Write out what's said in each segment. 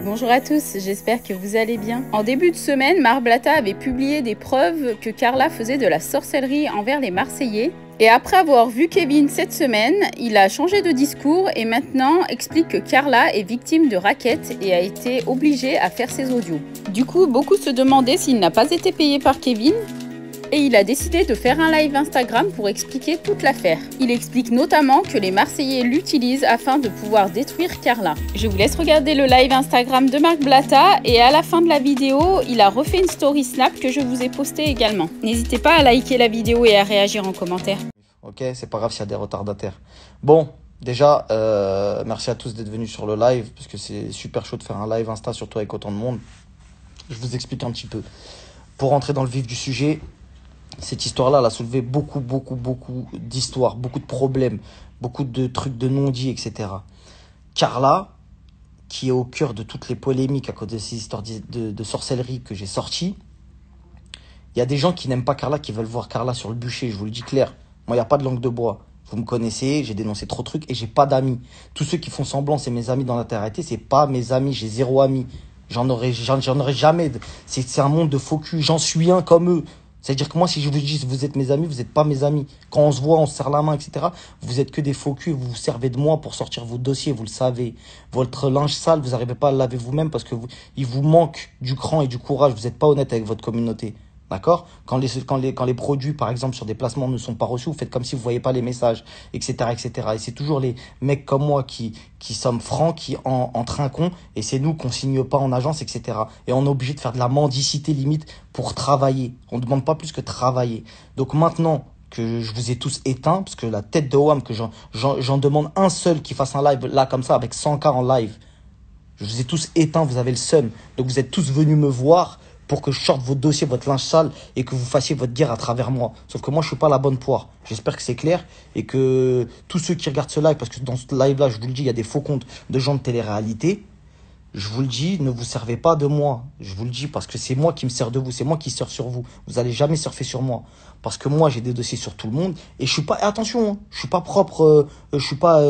Bonjour à tous, j'espère que vous allez bien. En début de semaine, Marc Blatta avait publié des preuves que Carla faisait de la sorcellerie envers les Marseillais. Et après avoir vu Kevin cette semaine, il a changé de discours et maintenant explique que Carla est victime de racket et a été obligée à faire ses audios. Du coup, beaucoup se demandaient s'il n'a pas été payé par Kevin. Et il a décidé de faire un live Instagram pour expliquer toute l'affaire. Il explique notamment que les Marseillais l'utilisent afin de pouvoir détruire Carla. Je vous laisse regarder le live Instagram de Marc Blatta et à la fin de la vidéo, il a refait une story Snap que je vous ai postée également. N'hésitez pas à liker la vidéo et à réagir en commentaire. Ok, c'est pas grave s'il y a des retardataires. Bon, déjà, merci à tous d'être venus sur le live, parce que c'est super chaud de faire un live Insta, surtout avec autant de monde. Je vous explique un petit peu. Pour rentrer dans le vif du sujet, cette histoire-là, elle a soulevé beaucoup d'histoires, beaucoup de problèmes, beaucoup de trucs de non-dits, etc. Carla, qui est au cœur de toutes les polémiques à cause de ces histoires de sorcellerie que j'ai sorties, il y a des gens qui n'aiment pas Carla, qui veulent voir Carla sur le bûcher, je vous le dis clair. Moi, il n'y a pas de langue de bois. Vous me connaissez, j'ai dénoncé trop de trucs et j'ai pas d'amis. Tous ceux qui font semblant, c'est mes amis dans la terre-réalité, c'est pas mes amis, j'ai zéro ami. J'en aurai jamais. C'est un monde de faux cul, j'en suis un comme eux. C'est-à-dire que moi, si je vous dis vous êtes mes amis, vous n'êtes pas mes amis. Quand on se voit, on se serre la main, etc. Vous êtes que des faux culs, vous vous servez de moi pour sortir vos dossiers, vous le savez. Votre linge sale, vous n'arrivez pas à le laver vous-même parce que il vous manque du cran et du courage. Vous n'êtes pas honnête avec votre communauté. D'accord? Quand les produits, par exemple, sur des placements ne sont pas reçus, vous faites comme si vous voyez pas les messages, etc., etc. Et c'est toujours les mecs comme moi qui sommes francs, qui en trinquons, et c'est nous qu'on signe pas en agence, etc. Et on est obligé de faire de la mendicité limite pour travailler. On ne demande pas plus que travailler. Donc maintenant que je vous ai tous éteints, parce que la tête de WAM, que j'en demande un seul qui fasse un live là comme ça, avec 100K en live, je vous ai tous éteints, vous avez le seum. Donc vous êtes tous venus me voir pour que je sorte vos dossiers, votre linge sale et que vous fassiez votre guerre à travers moi. Sauf que moi, je suis pas la bonne poire. J'espère que c'est clair et que tous ceux qui regardent ce live, parce que dans ce live-là, je vous le dis, il y a des faux comptes de gens de télé-réalité. Je vous le dis, ne vous servez pas de moi. Je vous le dis parce que c'est moi qui me sers de vous. C'est moi qui surfe sur vous. Vous allez jamais surfer sur moi. Parce que moi, j'ai des dossiers sur tout le monde. Et je suis pas, attention, hein, je suis pas propre, je suis pas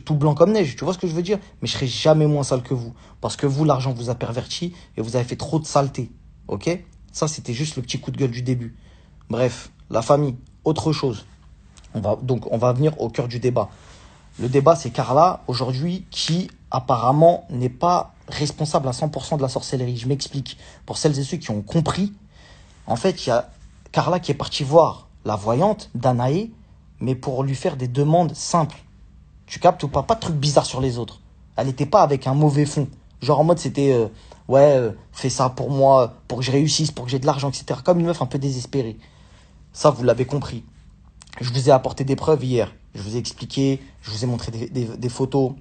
tout blanc comme neige. Tu vois ce que je veux dire? Mais je serai jamais moins sale que vous. Parce que vous, l'argent vous a perverti et vous avez fait trop de saleté. Ok? Ça, c'était juste le petit coup de gueule du début. Bref, la famille, autre chose. On va venir au cœur du débat. Le débat, c'est Carla, aujourd'hui, qui apparemment n'est pas responsable à 100% de la sorcellerie. Je m'explique. Pour celles et ceux qui ont compris, en fait, il y a Carla qui est partie voir la voyante, Danae, mais pour lui faire des demandes simples. Tu captes ou pas? Pas de trucs bizarres sur les autres. Elle n'était pas avec un mauvais fond. Genre en mode, c'était, fais ça pour moi, pour que je réussisse, pour que j'ai de l'argent, etc. Comme une meuf un peu désespérée. Ça, vous l'avez compris. Je vous ai apporté des preuves hier. Je vous ai expliqué, je vous ai montré des photos.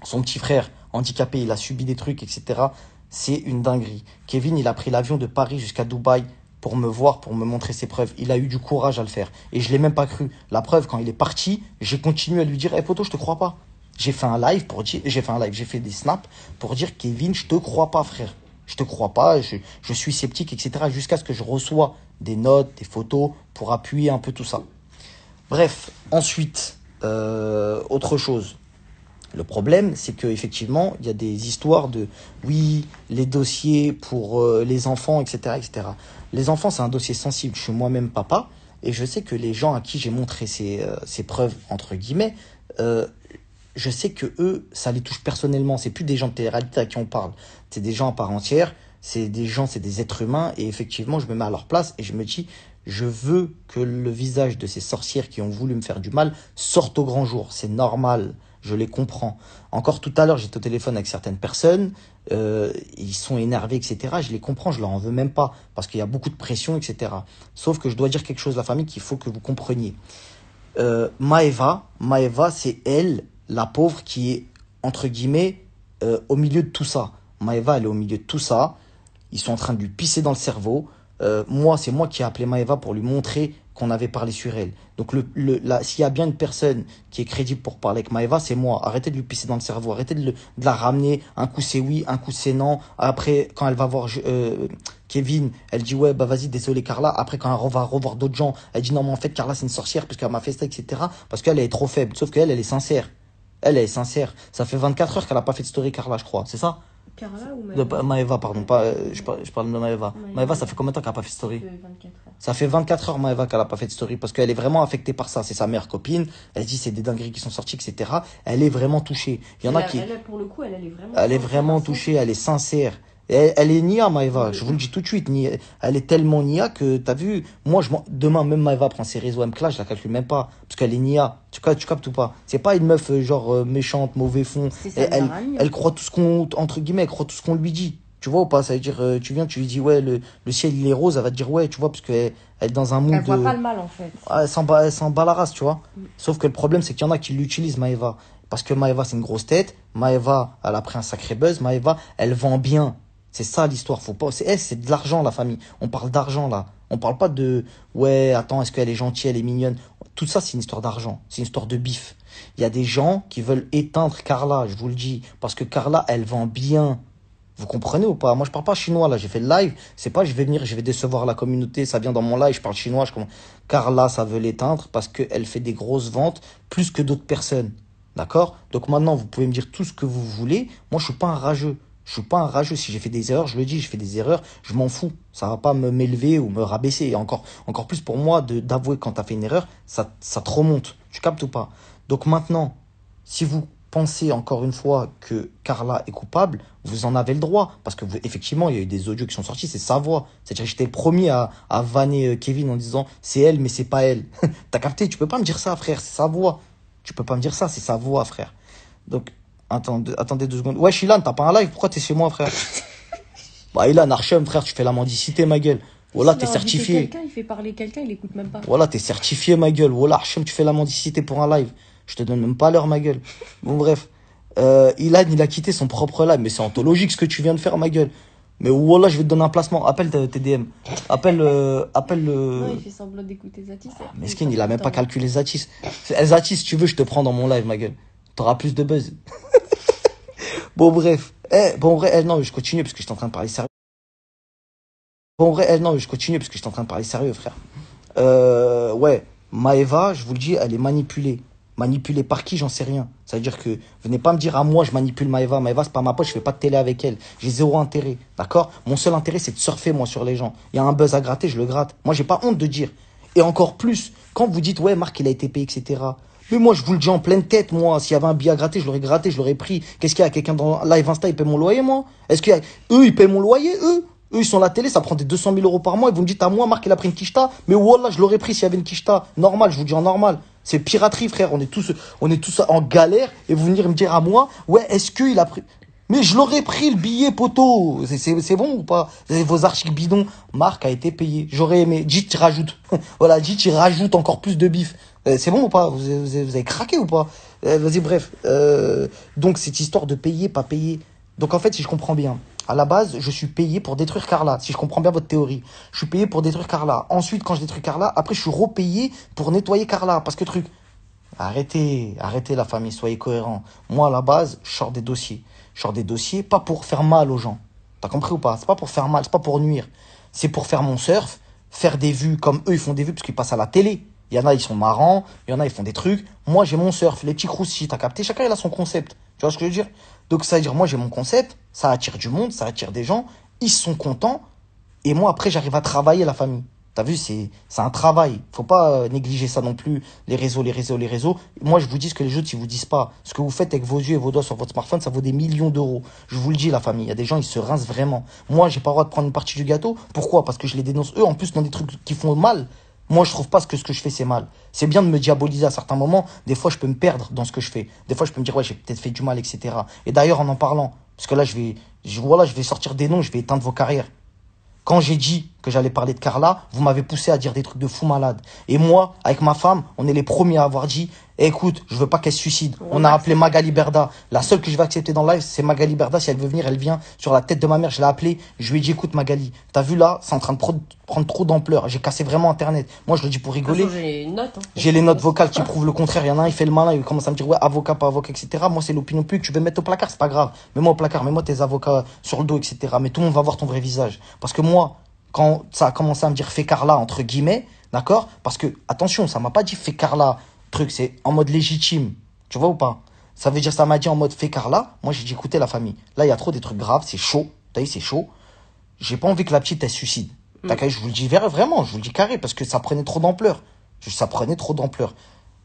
Son petit frère, handicapé, il a subi des trucs, etc. C'est une dinguerie. Kevin, il a pris l'avion de Paris jusqu'à Dubaï pour me voir, pour me montrer ses preuves. Il a eu du courage à le faire. Et je ne l'ai même pas cru. La preuve, quand il est parti, j'ai continué à lui dire, poto, je te crois pas. J'ai fait un live, j'ai fait des snaps pour dire, Kevin, je te crois pas, frère. Je te crois pas, je suis sceptique, etc. Jusqu'à ce que je reçois des notes, des photos pour appuyer un peu tout ça. Bref, ensuite, autre chose. Le problème, c'est qu'effectivement, il y a des histoires de, oui, les dossiers pour les enfants, etc., etc. Les enfants, c'est un dossier sensible. Je suis moi-même papa et je sais que les gens à qui j'ai montré ces preuves, entre guillemets, je sais que eux, ça les touche personnellement. C'est plus des gens de télé-réalité à qui on parle. C'est des gens à part entière. C'est des êtres humains. Et effectivement, je me mets à leur place et je me dis, je veux que le visage de ces sorcières qui ont voulu me faire du mal sorte au grand jour. C'est normal. Je les comprends. Encore tout à l'heure, j'étais au téléphone avec certaines personnes. Ils sont énervés, etc. Je les comprends. Je leur en veux même pas parce qu'il y a beaucoup de pression, etc. Sauf que je dois dire quelque chose à la famille qu'il faut que vous compreniez. Maëva, c'est elle, la pauvre, qui est, entre guillemets, au milieu de tout ça. Maëva, elle est au milieu de tout ça. Ils sont en train de lui pisser dans le cerveau. C'est moi qui ai appelé Maëva pour lui montrer qu'on avait parlé sur elle. Donc s'il y a bien une personne qui est crédible pour parler avec Maëva, c'est moi. Arrêtez de lui pisser dans le cerveau, arrêtez de la ramener. Un coup c'est oui, un coup c'est non. Après, quand elle va voir Kevin, elle dit ouais, bah vas-y, désolé Carla. Après, quand elle va revoir d'autres gens, elle dit non, mais en fait, Carla, c'est une sorcière parce qu'elle m'a fait ça, etc. Parce qu'elle est trop faible. Sauf qu'elle, elle est sincère. Elle est sincère. Ça fait 24 heures qu'elle a pas fait de story, Carla, je crois. C'est ça? Carla ou Maëva, pardon. Pas, je parle de Maëva. Maëva, ça fait combien de temps qu'elle n'a pas fait de story? 24 heures. Ça fait 24 heures, Maëva, qu'elle n'a pas fait de story. Parce qu'elle est vraiment affectée par ça. C'est sa meilleure copine. Elle dit c'est des dingueries qui sont sorties, etc. Elle est vraiment touchée. Il y en a qui. Pour le coup, elle est vraiment. Elle est vraiment touchée, elle est sincère. Elle est Nia, Maëva, je vous le dis tout de suite. Elle est tellement Nia que, t'as vu, moi, demain, même Maëva prend ses réseaux MCLA, je la calcule même pas. Parce qu'elle est Nia. Tu captes ou pas? C'est pas une meuf, méchante, mauvais fond. Elle croit tout ce qu'on, entre guillemets, elle croit tout ce qu'on lui dit. Tu vois ou pas? Ça veut dire, tu viens, tu lui dis, ouais, le ciel, il est rose, elle va te dire, ouais, tu vois, parce qu'elle est dans un mood. Elle voit pas le mal, en fait. Elle s'en bat la race, tu vois. Sauf que le problème, c'est qu'il y en a qui l'utilisent, Maëva. Parce que Maëva, c'est une grosse tête. Maëva, elle a pris un sacré buzz. Maëva, elle vend bien. C'est ça l'histoire, faut pas. C'est de l'argent, la famille. On parle d'argent là. On parle pas de ouais, attends, est-ce qu'elle est gentille, elle est mignonne. Tout ça, c'est une histoire d'argent. C'est une histoire de bif. Il y a des gens qui veulent éteindre Carla, je vous le dis. Parce que Carla, elle vend bien. Vous comprenez ou pas? Moi, je parle pas chinois là. J'ai fait le live. C'est pas je vais venir, je vais décevoir la communauté. Ça vient dans mon live, je parle chinois. Carla, ça veut l'éteindre parce qu'elle fait des grosses ventes plus que d'autres personnes. D'accord? Donc maintenant, vous pouvez me dire tout ce que vous voulez. Moi, je suis pas un rageux. Je suis pas un rageux. Si j'ai fait des erreurs, je le dis, j'ai fait des erreurs, je m'en fous. Ça va pas m'élever ou me rabaisser. Et encore plus pour moi d'avouer quand tu as fait une erreur, ça te remonte. Tu captes ou pas? Donc maintenant, si vous pensez encore une fois que Carla est coupable, vous en avez le droit. Parce que effectivement, il y a eu des audios qui sont sortis, c'est sa voix. C'est-à-dire que j'étais le premier à vanner Kevin en disant c'est elle, mais c'est pas elle. T'as capté? Tu peux pas me dire ça, frère, c'est sa voix. Tu peux pas me dire ça, c'est sa voix, frère. Donc, attendez 2 secondes. Ouais, Ilan, t'as pas un live? Pourquoi t'es chez moi, frère? Bah, Ilan, Archem, frère, tu fais la mendicité, ma gueule. Voilà, t'es certifié. Il fait parler quelqu'un, il écoute même pas. Voilà, t'es certifié, ma gueule. Voilà, Archem, tu fais la mendicité pour un live. Je te donne même pas l'heure, ma gueule. Bon, bref. Ilan, il a quitté son propre live. Mais c'est anthologique ce que tu viens de faire, ma gueule. Mais voilà, je vais te donner un placement. Appelle tes DM. Appelle le. Non, il fait semblant d'écouter Zatis. Mesquine, il a même pas calculé Zatis. Zatis, si tu veux, je te prends dans mon live, ma gueule. T'auras plus de buzz. Bon, bref. Non, je continue parce que j'étais en train de parler sérieux. Non, je continue parce que j'étais en train de parler sérieux, frère. Ouais. Maëva, je vous le dis, elle est manipulée. Manipulée par qui, j'en sais rien. Ça veut dire que venez pas me dire à moi, je manipule Maëva. Maëva, c'est pas ma pote, je fais pas de télé avec elle. J'ai zéro intérêt, d'accord? Mon seul intérêt, c'est de surfer, moi, sur les gens. Il y a un buzz à gratter, je le gratte. Moi, j'ai pas honte de dire. Et encore plus, quand vous dites, ouais, Marc, il a été payé, etc. Mais moi, je vous le dis en pleine tête, moi. S'il y avait un billet à gratter, je l'aurais pris. Qu'est-ce qu'il y a? Quelqu'un dans Live Insta, il paye mon loyer, moi? Eux, ils payent mon loyer, eux? Eux, ils sont à la télé, ça prend des 200 000 euros par mois. Et vous me dites à moi, Marc, il a pris une quicheta. Mais wallah, je l'aurais pris s'il y avait une quicheta. Normal, je vous dis en normal. C'est piraterie, frère. On est tous en galère. Et vous venir me dire à moi, ouais, est-ce qu'il a pris. Mais je l'aurais pris le billet, poteau. C'est bon ou pas? Vos articles bidons. Marc a été payé. J'aurais aimé. Dit, tu rajoutes. Voilà, dit, tu rajoutes encore plus de bif. C'est bon ou pas? Vous avez craqué ou pas? Vas-y, bref. Donc, cette histoire de payer, pas payer. Donc, en fait, si je comprends bien, à la base, je suis payé pour détruire Carla. Si je comprends bien votre théorie. Je suis payé pour détruire Carla. Ensuite, quand je détruis Carla, après, je suis repayé pour nettoyer Carla. Parce que truc. Arrêtez la famille, soyez cohérents. Moi, à la base, je sors des dossiers. Je sors des dossiers, pas pour faire mal aux gens. T'as compris ou pas? C'est pas pour faire mal, c'est pas pour nuire. C'est pour faire mon surf, faire des vues comme eux, ils font des vues parce qu'ils passent à la télé. Il y en a, ils sont marrants. Il y en a, ils font des trucs. Moi, j'ai mon surf, les petits croustilles, t'as capté? Chacun, il a son concept. Tu vois ce que je veux dire? Donc, ça veut dire, moi, j'ai mon concept. Ça attire du monde, ça attire des gens. Ils sont contents. Et moi, après, j'arrive à travailler la famille. T'as vu, c'est un travail. Faut pas négliger ça non plus. Les réseaux. Moi, je vous dis ce que les autres, ils vous disent pas. Ce que vous faites avec vos yeux et vos doigts sur votre smartphone, ça vaut des millions d'euros. Je vous le dis, la famille. Il y a des gens, ils se rincent vraiment. Moi, j'ai pas le droit de prendre une partie du gâteau. Pourquoi? Parce que je les dénonce eux, en plus, dans des trucs qui font mal. Moi, je trouve pas que ce que je fais, c'est mal. C'est bien de me diaboliser à certains moments. Des fois, je peux me perdre dans ce que je fais. Des fois, je peux me dire, ouais, j'ai peut-être fait du mal, etc. Et d'ailleurs, en parlant, parce que là, je vais sortir des noms, je vais éteindre vos carrières. Quand j'ai dit que j'allais parler de Carla, vous m'avez poussé à dire des trucs de fou malade. Et moi, avec ma femme, on est les premiers à avoir dit, écoute, je veux pas qu'elle se suicide. On a appelé Magali Berda. La seule que je vais accepter dans le live, c'est Magali Berda. Si elle veut venir, elle vient sur la tête de ma mère. Je l'ai appelée. Je lui ai dit, écoute, Magali, t'as vu là, c'est en train de prendre trop d'ampleur. J'ai cassé vraiment Internet. Moi, je le dis pour rigoler. J'ai les notes vocales qui prouvent le contraire. Il y en a un, il fait le malin, il commence à me dire, ouais, avocat, pas avocat, etc. Moi, c'est l'opinion publique. Tu veux me mettre au placard, c'est pas grave. Mets-moi au placard, mets-moi tes avocats sur le dos, etc. Mais tout le monde va voir ton vrai visage. Parce que moi, quand ça a commencé à me dire fais Carla, entre guillemets, d'accord? Parce que, attention, ça m'a pas dit fais Carla, truc, c'est en mode légitime. Tu vois ou pas? Ça veut dire, ça m'a dit en mode fais Carla. Moi, j'ai dit écoutez la famille. Là, il y a trop des trucs graves, c'est chaud. T'as vu, c'est chaud. J'ai pas envie que la petite, elle se suicide. T'as vu, je vous le dis vraiment, je vous le dis carré, parce que ça prenait trop d'ampleur. Ça prenait trop d'ampleur.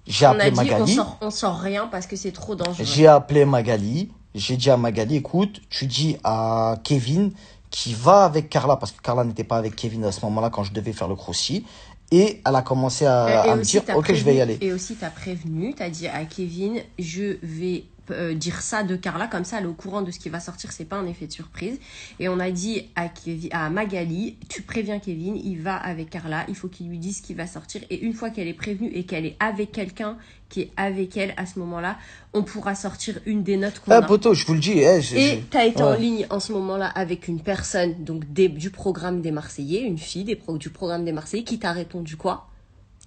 J'ai On appelé a dit Magali. on sort rien parce que c'est trop dangereux. J'ai appelé Magali. J'ai dit à Magali, écoute, tu dis à Kevin qui va avec Carla, parce que Carla n'était pas avec Kevin à ce moment-là quand je devais faire le crossy. Et elle a commencé à me dire, ok, je vais y aller. Et aussi, t'as prévenu, t'as dit à Kevin, je vais dire ça de Carla, comme ça, elle est au courant de ce qui va sortir, c'est pas un effet de surprise. Et on a dit à Magali, tu préviens Kevin, il va avec Carla, il faut qu'il lui dise ce qui va sortir. Et une fois qu'elle est prévenue et qu'elle est avec quelqu'un qui est avec elle, à ce moment-là, on pourra sortir une des notes qu'on a. Poto, je vous le dis. Et tu as été en ligne en ce moment-là avec une personne donc du programme des Marseillais, une fille du programme des Marseillais, qui t'a répondu quoi?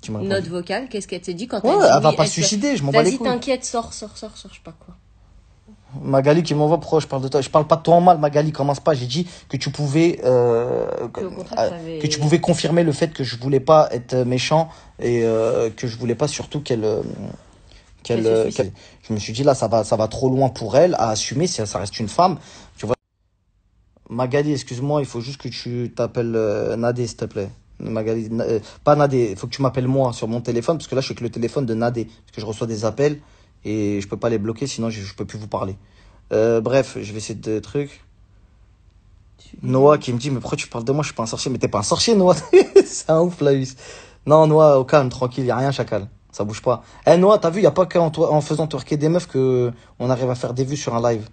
Note vocale, qu'est-ce qu'elle t'a dit quand elle dit elle va pas se suicider, je m'en bats les couilles. Vas-y, t'inquiète, sors, je sais pas quoi. Magali qui m'envoie, pourquoi je parle de toi? Je parle pas de toi en mal, Magali, commence pas. J'ai dit que tu pouvais, que tu pouvais confirmer le fait que je voulais pas être méchant et que je voulais pas surtout je me suis dit là, ça va trop loin pour elle à assumer, si ça reste une femme. Tu vois. Magali, excuse-moi, il faut juste que tu t'appelles Nadé, s'il te plaît. Magali, pas Nadé, il faut que tu m'appelles moi sur mon téléphone, parce que là, je suis avec le téléphone de Nadé, parce que je reçois des appels et je peux pas les bloquer, sinon je peux plus vous parler. Bref, je vais essayer de trucs. Noah qui me dit, mais pourquoi tu parles de moi? Je suis pas un sorcier. Mais t'es pas un sorcier, Noah. C'est un ouf, Flavius. Non, Noah, au calme, tranquille, y a rien, chacal. Ça bouge pas. Noah, t'as vu, y a pas qu'en faisant twerker des meufs que on arrive à faire des vues sur un live.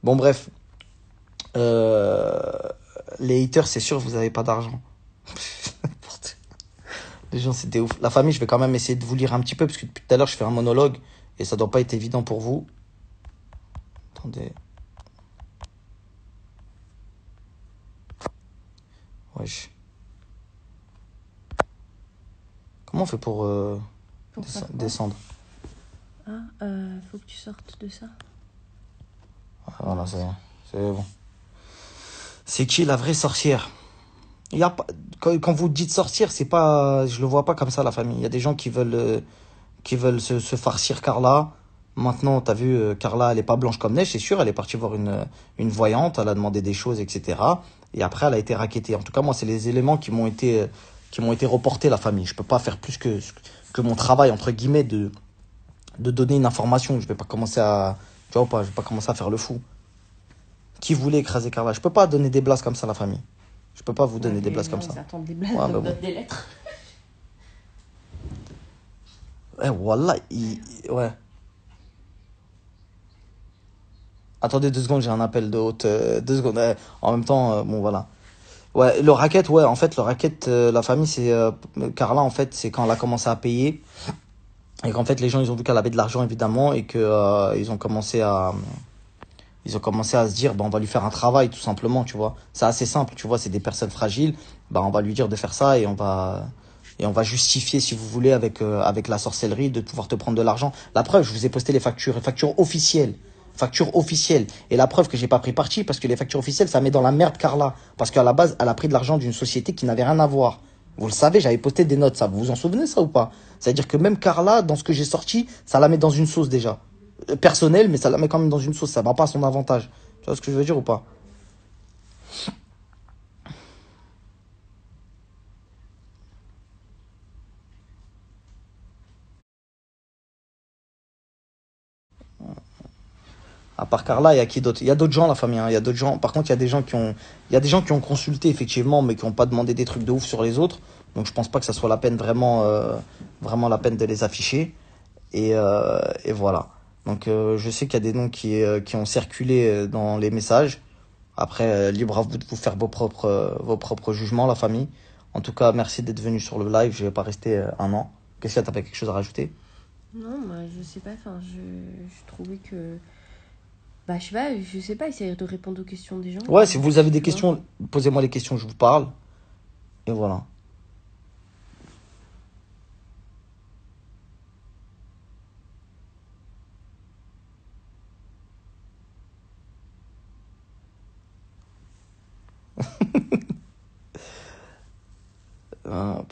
Bon, bref. Les haters, c'est sûr, vous avez pas d'argent. Les gens, c'était ouf. La famille, je vais quand même essayer de vous lire un petit peu, parce que depuis tout à l'heure, je fais un monologue, et ça doit pas être évident pour vous. Attendez. Wesh. Comment on fait pour descendre? Faut que tu sortes de ça. Voilà, c'est bon. C'est qui la vraie sorcière? Il y a pas, quand vous dites sorcière, c'est pas, je le vois pas comme ça, la famille. Il y a des gens qui veulent se farcir Carla. Maintenant, t'as vu, Carla, elle est pas blanche comme neige, c'est sûr. Elle est partie voir une voyante, elle a demandé des choses, etc. Et après, elle a été raquettée. En tout cas, moi, c'est les éléments qui m'ont été reportés, la famille. Je peux pas faire plus que mon travail, entre guillemets, de donner une information. Je vais pas commencer à, tu vois ou pas, je vais pas commencer à faire le fou. Qui voulait écraser Carla? Je peux pas donner des blases comme ça, la famille. Je peux pas vous donner des blases comme ça. Ils attendent des blases, donc donne des lettres. Wallah, ouais. Attendez 2 secondes, j'ai un appel de haute. 2 secondes. En même temps, bon, voilà. Ouais, le racket, ouais, en fait, le racket, la famille, c'est. Carla, en fait, c'est quand elle a commencé à payer. Et qu'en fait, les gens, ils ont vu qu'elle avait de l'argent, évidemment, et que ils ont commencé à. Ils ont commencé à se dire, bah, on va lui faire un travail, tout simplement, tu vois. C'est assez simple, tu vois, c'est des personnes fragiles. Bah, on va lui dire de faire ça et on va justifier, si vous voulez, avec la sorcellerie, de pouvoir te prendre de l'argent. La preuve, je vous ai posté les factures officielles. Factures officielles. Et la preuve que j'ai pas pris parti, parce que les factures officielles, ça met dans la merde Carla. Parce qu'à la base, elle a pris de l'argent d'une société qui n'avait rien à voir. Vous le savez, j'avais posté des notes, ça. Vous vous en souvenez, ça, ou pas? C'est-à-dire que même Carla, dans ce que j'ai sorti, ça la met dans une sauce, déjà. Personnelle, mais ça la met quand même dans une sauce. Ça va pas à son avantage. Tu vois ce que je veux dire ou pas? À part Carla, il y a qui d'autre? Il y a d'autres gens, la famille. Hein. Il y a d'autres gens. Par contre, il y a des gens qui ont consulté effectivement, mais qui n'ont pas demandé des trucs de ouf sur les autres. Donc, je pense pas que ça soit la peine vraiment la peine de les afficher. Et voilà. Donc, je sais qu'il y a des noms qui ont circulé dans les messages. Après, libre à vous de vous faire vos propres jugements, la famille. En tout cas, merci d'être venu sur le live. Je vais pas rester un an. Qu'est-ce qu'il y a? T'avais quelque chose à rajouter? Non, moi, je sais pas. Enfin, je trouvais que. Bah, je sais pas, essayer de répondre aux questions des gens. Ouais, si vous avez des questions, posez-moi les questions, je vous parle. Et voilà.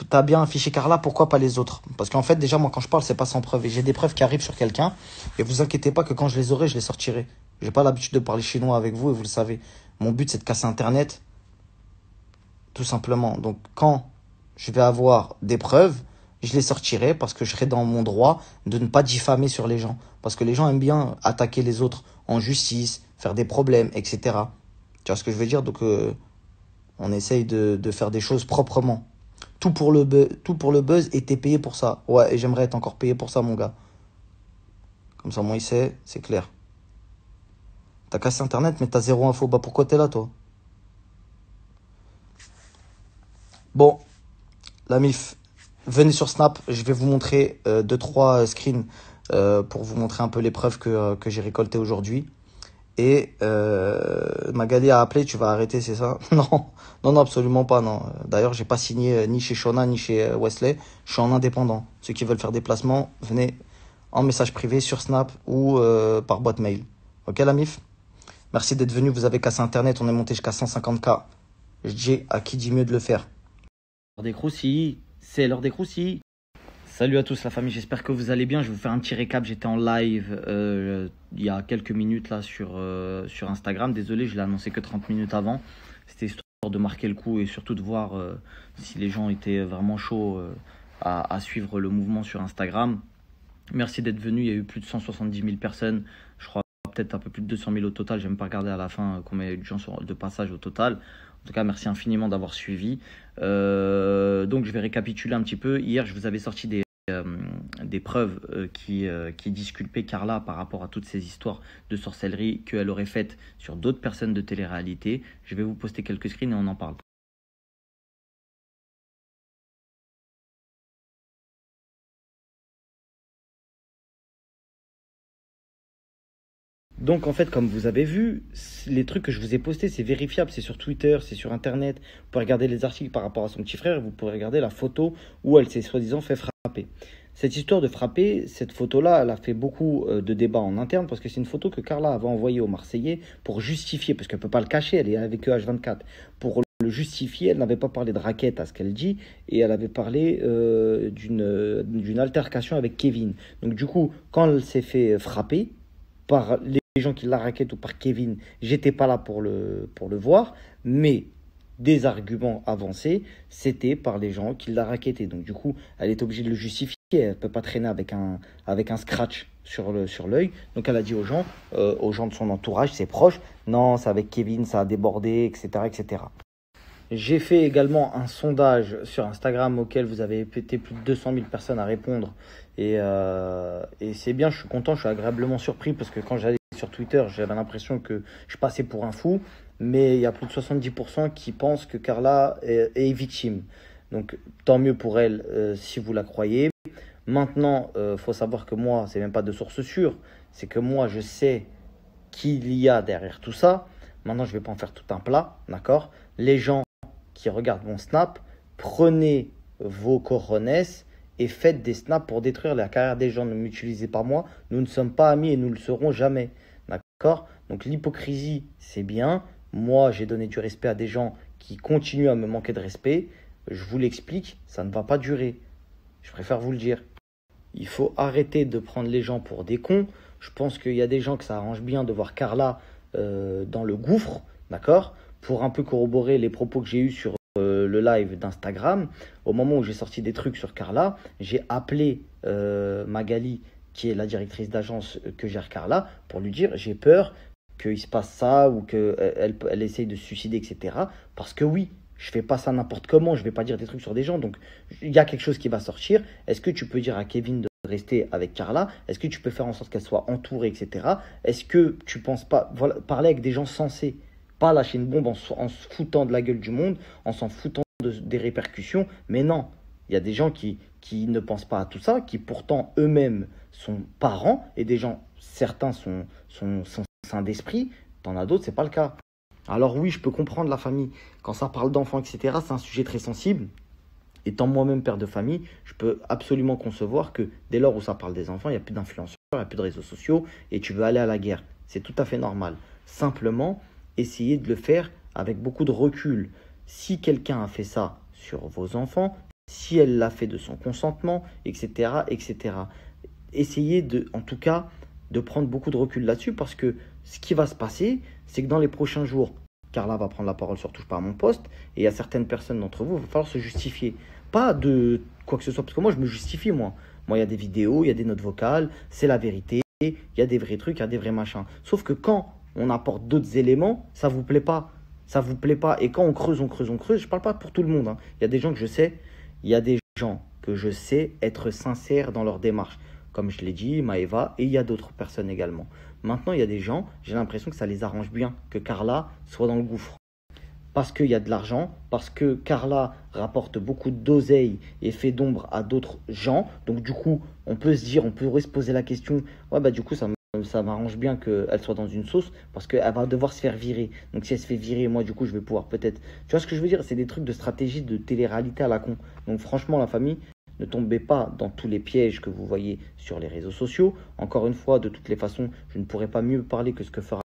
T'as bien affiché Carla, pourquoi pas les autres? Parce qu'en fait, déjà, moi, quand je parle, c'est pas sans preuve. Et j'ai des preuves qui arrivent sur quelqu'un. Et vous inquiétez pas que quand je les aurai, je les sortirai. J'ai pas l'habitude de parler chinois avec vous et vous le savez. Mon but, c'est de casser Internet, tout simplement. Donc, quand je vais avoir des preuves, je les sortirai parce que je serai dans mon droit de ne pas diffamer sur les gens. Parce que les gens aiment bien attaquer les autres en justice, faire des problèmes, etc. Tu vois ce que je veux dire? Donc, on essaye de faire des choses proprement. Tout pour le buzz et t'es payé pour ça. Ouais, et j'aimerais être encore payé pour ça, mon gars. Comme ça, moi, il sait, c'est clair. T'as cassé Internet, mais t'as zéro info. Bah, pourquoi t'es là, toi? Bon, la MIF, venez sur Snap. Je vais vous montrer 2-3 screens pour vous montrer un peu les preuves que j'ai récoltées aujourd'hui. Et Magali a appelé, tu vas arrêter, c'est ça? Non, non, non, absolument pas, non. D'ailleurs, j'ai pas signé ni chez Shona ni chez Wesley. Je suis en indépendant. Ceux qui veulent faire des placements, venez en message privé sur Snap ou par boîte mail. Ok, la MIF? Merci d'être venu. Vous avez cassé Internet. On est monté jusqu'à 150K. Je dis à qui dit mieux de le faire. L'heure des croustilles, c'est l'heure des croustilles. Salut à tous la famille, j'espère que vous allez bien. Je vais vous faire un petit récap. J'étais en live il y a quelques minutes là sur Instagram. Désolé, je l'ai annoncé que 30 minutes avant. C'était histoire de marquer le coup et surtout de voir si les gens étaient vraiment chauds à suivre le mouvement sur Instagram. Merci d'être venus. Il y a eu plus de 170 000 personnes. Je crois peut-être un peu plus de 200 000 au total. Je n'ai même pas regardé à la fin combien il y a eu de gens de passage au total. En tout cas, merci infiniment d'avoir suivi. Donc, je vais récapituler un petit peu. Hier, je vous avais sorti des preuves qui disculpaient Carla par rapport à toutes ces histoires de sorcellerie qu'elle aurait faites sur d'autres personnes de télé-réalité. Je vais vous poster quelques screens et on en parle. Donc en fait, comme vous avez vu, les trucs que je vous ai postés, c'est vérifiable, c'est sur Twitter, c'est sur Internet. Vous pouvez regarder les articles par rapport à son petit frère, vous pouvez regarder la photo où elle s'est soi-disant fait frapper. Cette histoire de frapper, cette photo-là, elle a fait beaucoup de débats en interne parce que c'est une photo que Carla avait envoyée aux Marseillais pour justifier, parce qu'elle ne peut pas le cacher, elle est avec eux H24. Pour le justifier, elle n'avait pas parlé de raquette à ce qu'elle dit et elle avait parlé d'une altercation avec Kevin. Donc du coup, quand elle s'est fait frapper par les gens qui la raquettent ou par Kevin, j'étais pas là pour le voir, mais des arguments avancés, c'était par les gens qui la raquettaient. Donc du coup, elle est obligée de le justifier, elle ne peut pas traîner avec un scratch sur l'œil. Donc elle a dit aux gens de son entourage, ses proches, non, c'est avec Kevin, ça a débordé, etc., etc. J'ai fait également un sondage sur Instagram auquel vous avez été plus de 200 000 personnes à répondre. Et c'est bien, je suis content, je suis agréablement surpris parce que quand j'allais sur Twitter, j'avais l'impression que je passais pour un fou. Mais il y a plus de 70% qui pensent que Carla est victime. Donc tant mieux pour elle si vous la croyez. Maintenant, faut savoir que moi, c'est même pas de source sûre. C'est que moi, je sais qu'il y a derrière tout ça. Maintenant, je vais pas en faire tout un plat, d'accord? Les gens qui regardent mon snap, prenez vos cojones et faites des snaps pour détruire la carrière des gens. Ne m'utilisez pas moi, nous ne sommes pas amis et nous ne le serons jamais. D'accord? Donc l'hypocrisie, c'est bien. Moi, j'ai donné du respect à des gens qui continuent à me manquer de respect. Je vous l'explique, ça ne va pas durer. Je préfère vous le dire. Il faut arrêter de prendre les gens pour des cons. Je pense qu'il y a des gens que ça arrange bien de voir Carla dans le gouffre, d'accord? Pour un peu corroborer les propos que j'ai eus sur le live d'Instagram, au moment où j'ai sorti des trucs sur Carla, j'ai appelé Magali, qui est la directrice d'agence que gère Carla, pour lui dire j'ai peur qu'il se passe ça ou qu'elle essaye de se suicider, etc. Parce que oui, je fais pas ça n'importe comment, je vais pas dire des trucs sur des gens, donc il y a quelque chose qui va sortir. Est-ce que tu peux dire à Kevin de rester avec Carla? Est-ce que tu peux faire en sorte qu'elle soit entourée, etc. Est-ce que tu penses pas, voilà, parler avec des gens sensés, pas lâcher une bombe en se foutant de la gueule du monde, en s'en foutant des répercussions, mais non, il y a des gens qui ne pensent pas à tout ça, qui pourtant eux-mêmes sont parents, et des gens, certains sont sains d'esprit, t'en as d'autres, c'est pas le cas. Alors oui, je peux comprendre la famille, quand ça parle d'enfants, etc., c'est un sujet très sensible. Étant moi-même père de famille, je peux absolument concevoir que dès lors où ça parle des enfants, il n'y a plus d'influenceurs, il n'y a plus de réseaux sociaux, et tu veux aller à la guerre. C'est tout à fait normal. Simplement, essayez de le faire avec beaucoup de recul. Si quelqu'un a fait ça sur vos enfants, si elle l'a fait de son consentement, etc., etc. Essayez en tout cas, de prendre beaucoup de recul là-dessus parce que ce qui va se passer, c'est que dans les prochains jours, Carla va prendre la parole sur Touche pas à mon poste et il y a certaines personnes d'entre vous, il va falloir se justifier. Pas de quoi que ce soit, parce que moi, je me justifie, moi. Moi, il y a des vidéos, il y a des notes vocales, c'est la vérité, il y a des vrais trucs, il y a des vrais machins. Sauf que quand on apporte d'autres éléments, ça vous plaît pas. Ça vous plaît pas. Et quand on creuse, on creuse, on creuse, je parle pas pour tout le monde, hein. Il y a des gens que je sais, il y a des gens que je sais être sincères dans leur démarche. Comme je l'ai dit, Maëva, et il y a d'autres personnes également. Maintenant, il y a des gens, j'ai l'impression que ça les arrange bien, que Carla soit dans le gouffre. Parce qu'il y a de l'argent, parce que Carla rapporte beaucoup d'oseille et fait d'ombre à d'autres gens. Donc du coup, on peut se dire, on pourrait se poser la question, ouais bah du coup ça m'arrange bien qu'elle soit dans une sauce parce qu'elle va devoir se faire virer. Donc si elle se fait virer, moi du coup je vais pouvoir peut-être... Tu vois ce que je veux dire? C'est des trucs de stratégie de télé-réalité à la con. Donc franchement la famille, ne tombez pas dans tous les pièges que vous voyez sur les réseaux sociaux. Encore une fois, de toutes les façons, je ne pourrais pas mieux parler que ce que fera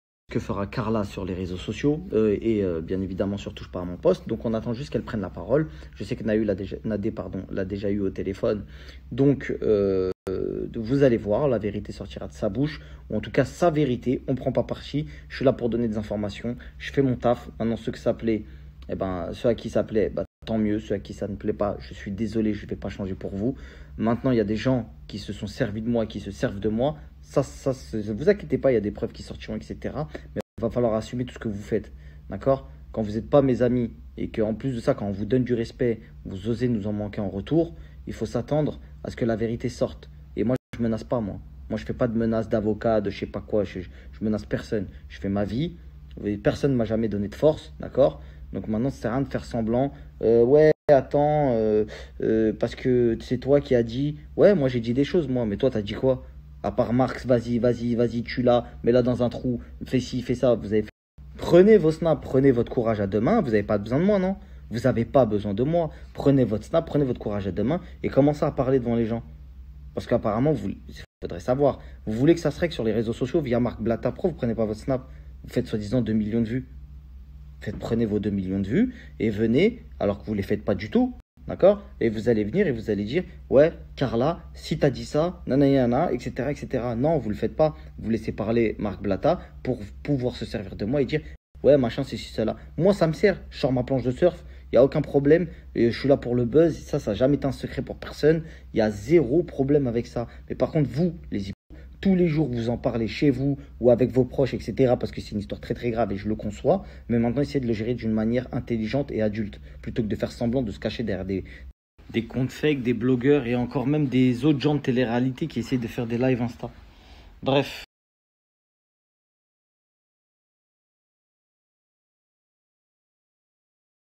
Carla sur les réseaux sociaux et bien évidemment sur Touche pas à mon poste. Donc on attend juste qu'elle prenne la parole. Je sais que Nadé l'a déjà eu au téléphone. Donc vous allez voir, la vérité sortira de sa bouche, ou en tout cas sa vérité. On ne prend pas parti. Je suis là pour donner des informations. Je fais mon taf. Maintenant ceux à qui ça plaît, tant mieux. Ceux à qui ça ne plaît pas, je suis désolé, je ne vais pas changer pour vous. Maintenant il y a des gens qui se sont servis de moi, qui se servent de moi. Ne vous inquiétez pas, il y a des preuves qui sortiront, etc. Mais il va falloir assumer tout ce que vous faites, d'accord? Quand vous n'êtes pas mes amis et qu'en plus de ça, quand on vous donne du respect, vous osez nous en manquer en retour, il faut s'attendre à ce que la vérité sorte. Et moi, je ne menace pas, moi. Moi, je ne fais pas de menaces d'avocat, de je sais pas quoi. Je menace personne. Je fais ma vie. Personne ne m'a jamais donné de force, d'accord? Donc maintenant, ça ne sert à rien de faire semblant. Ouais, attends, parce que c'est toi qui as dit... Ouais, moi, j'ai dit des choses, moi. Mais toi, tu as dit quoi? À part Marx, vas-y, tue-la, mets-la dans un trou, fais ci, fais ça. Prenez vos snaps, prenez votre courage à deux mains. Vous n'avez pas besoin de moi, non? Vous n'avez pas besoin de moi. Prenez votre snap, prenez votre courage à deux mains et commencez à parler devant les gens. Parce qu'apparemment, il faudrait savoir. Vous voulez que ça se règle sur les réseaux sociaux via Marc Blatta. Pourquoi vous ne prenez pas votre snap? Vous faites soi-disant 2 millions de vues. Prenez vos 2 millions de vues et venez, alors que vous ne les faites pas du tout. D'accord? Et vous allez venir et vous allez dire, ouais, Carla, si t'as dit ça, nanana, etc., etc. Non, vous le faites pas. Vous laissez parler Marc Blatta pour pouvoir se servir de moi et dire, ouais, machin, c'est cela. Moi, ça me sert. Je sors ma planche de surf, il n'y a aucun problème. Et je suis là pour le buzz. Ça n'a jamais été un secret pour personne. Il y a zéro problème avec ça. Mais par contre, vous, les tous les jours, vous en parlez chez vous ou avec vos proches, etc. Parce que c'est une histoire très très grave et je le conçois. Mais maintenant, essayez de le gérer d'une manière intelligente et adulte. Plutôt que de faire semblant de se cacher derrière des comptes fake, des blogueurs et encore même des autres gens de télé-réalité qui essayent de faire des lives Insta. Bref.